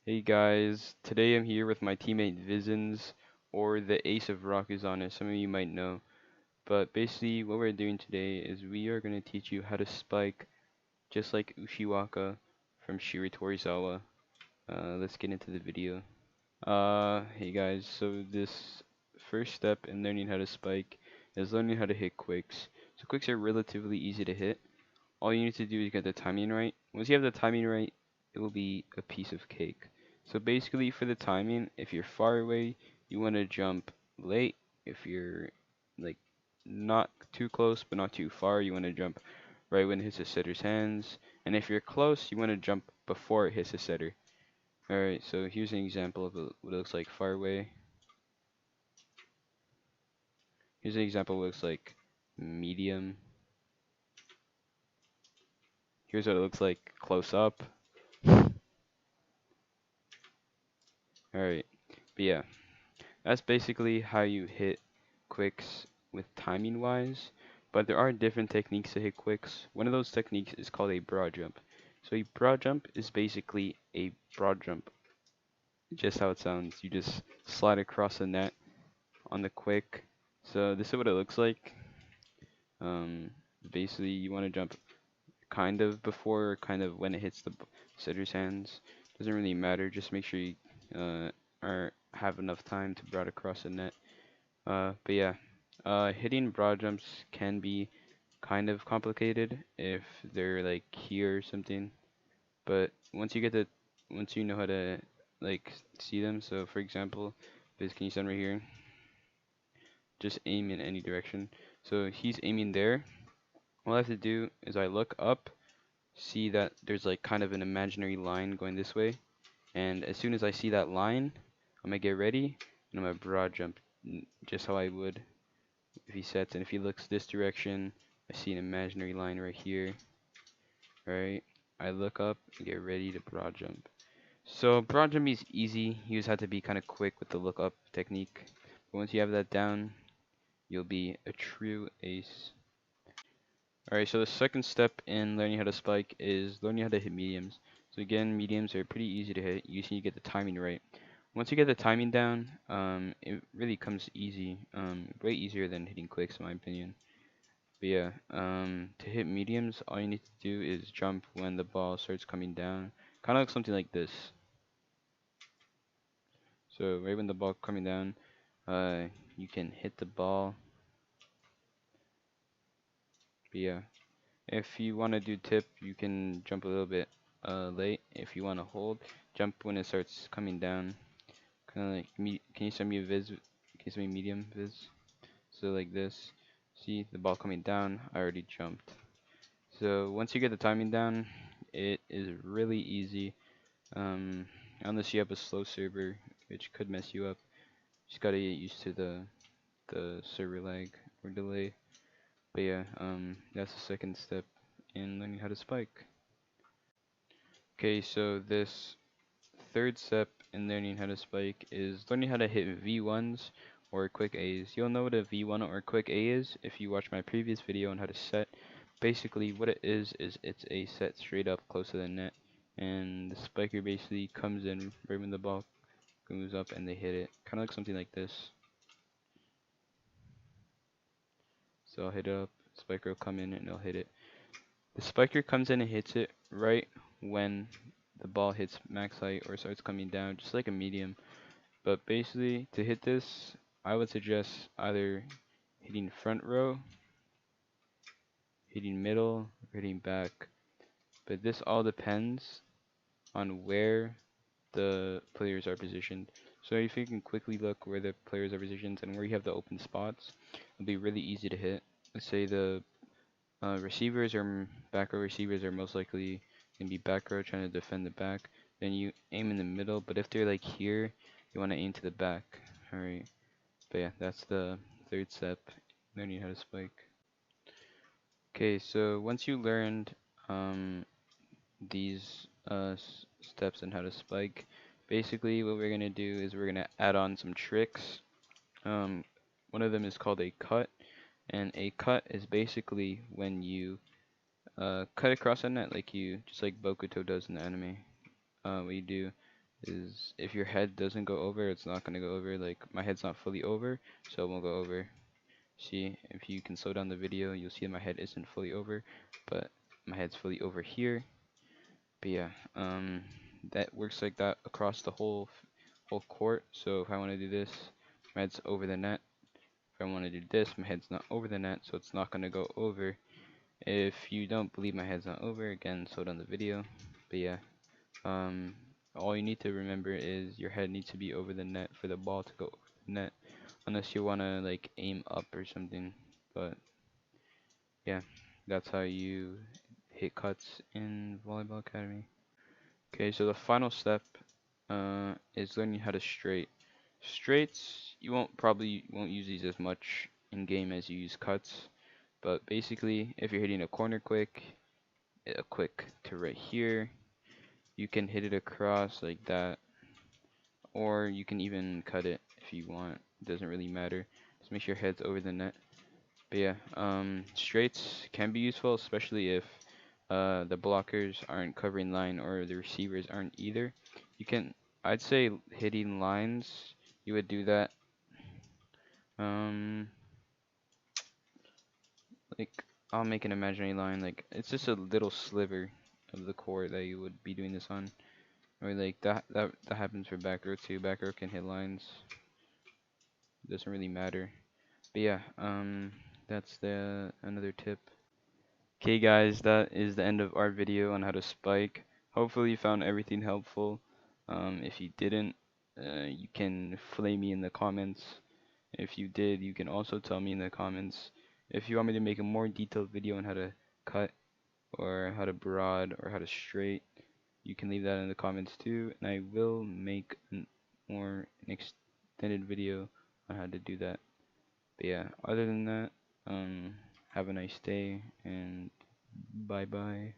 Hey guys, today I'm here with my teammate Vizens, or the Ace of Rock is on it, some of you might know. But basically what we're doing today is we are going to teach you how to spike just like Ushiwaka from Shiratorizawa. Let's get into the video. Hey guys, so this first step in learning how to spike is learning how to hit quicks. So quicks are relatively easy to hit. All you need to do is get the timing right. Once you have the timing right, it will be a piece of cake. So basically for the timing, if you're far away, you want to jump late. If you're like not too close but not too far, you want to jump right when it hits the setter's hands. And if you're close, you want to jump before it hits the setter. Alright, so here's an example of what it looks like far away. Here's an example of what it looks like medium. Here's what it looks like close up. Alright, but yeah, that's basically how you hit quicks with timing wise, but there are different techniques to hit quicks. One of those techniques is called a broad jump. So a broad jump is basically a broad jump, just how it sounds. You just slide across the net on the quick. So this is what it looks like. Um, Basically you want to jump kind of before or kind of when it hits the setter's hands. Doesn't really matter, just make sure you have enough time to broad across the net. But yeah, hitting broad jumps can be kind of complicated if they're like here or something. But once you know how to like see them, so for example, can you stand right here? Just aim in any direction. So he's aiming there. All I have to do is I look up, see that there's like kind of an imaginary line going this way, and as soon as I see that line, I'm gonna get ready and I'm gonna broad jump just how I would if he sets. And if he looks this direction, I see an imaginary line right here. Right, I look up and get ready to broad jump. So broad jump is easy. You just have to be kind of quick with the look up technique. But once you have that down, you'll be a true ace. Alright, so the second step in learning how to spike is learning how to hit mediums. So again, mediums are pretty easy to hit. You just need to get the timing right. Once you get the timing down, it really comes easy, way easier than hitting quicks in my opinion. But yeah, to hit mediums, all you need to do is jump when the ball starts coming down. Kind of like something like this. So right when the ball coming down, you can hit the ball. But yeah, if you want to do tip, you can jump a little bit late. If you want to hold, jump when it starts coming down. Kind of like can you send me a viz? Can you send me medium viz? So like this. See the ball coming down. I already jumped. So once you get the timing down, it is really easy. Unless you have a slow server, which could mess you up. Just gotta get used to the server lag or delay. But yeah, that's the second step in learning how to spike. Okay, so this third step in learning how to spike is learning how to hit V1s or quick A's. You'll know what a V1 or quick A is if you watch my previous video on how to set. Basically what it is it's a set straight up close to the net, and the spiker basically comes in right when the ball moves up and they hit it. Kind of like something like this. So I'll hit it up, spiker will come in and it'll hit it. The spiker comes in and hits it right when the ball hits max height or starts coming down, just like a medium. But basically, to hit this, I would suggest either hitting front row, hitting middle, or hitting back. But this all depends on where the players are positioned. So if you can quickly look where the players are positioned and where you have the open spots, it'll be really easy to hit. Let's say the receivers or back row receivers are most likely going to be back row trying to defend the back. Then you aim in the middle, but if they're like here, you want to aim to the back. Alright, but yeah, that's the third step, learning how to spike. Okay, so once you learned these steps on how to spike, basically what we're going to do is we're going to add on some tricks. One of them is called a cut, and a cut is basically when you cut across a net like just like Bokuto does in the anime. What you do is if your head doesn't go over, it's not gonna go over. Like my head's not fully over, so it won't go over. See, if you can slow down the video, you'll see my head isn't fully over, but my head's fully over here. But yeah, that works like that across the whole court. So if I want to do this, my head's over the net. If I want to do this, my head's not over the net, so it's not gonna go over. If you don't believe my head's not over, again, slow down the video. But yeah, um, all you need to remember is your head needs to be over the net for the ball to go over the net, unless you wanna like aim up or something. But yeah, that's how you hit cuts in Volleyball Academy. Okay, so the final step is learning how to straight. Straights, you probably won't use these as much in game as you use cuts, but basically, if you're hitting a corner quick, a quick to right here, you can hit it across like that, or you can even cut it if you want. It doesn't really matter. Just make sure your head's over the net. But yeah, straights can be useful, especially if the blockers aren't covering line or the receivers aren't either. You can, I'd say hitting lines, you would do that. Um, like I'll make an imaginary line. Like it's just a little sliver of the court that you would be doing this on. Or like that happens for back row too. Back row can hit lines. Doesn't really matter. But yeah, that's the another tip. Okay guys, that is the end of our video on how to spike. Hopefully you found everything helpful. If you didn't, you can flame me in the comments. If you did, you can also tell me in the comments. If you want me to make a more detailed video on how to cut or how to broad or how to straight, you can leave that in the comments too, and I will make an extended video on how to do that. But yeah, other than that, have a nice day and bye bye.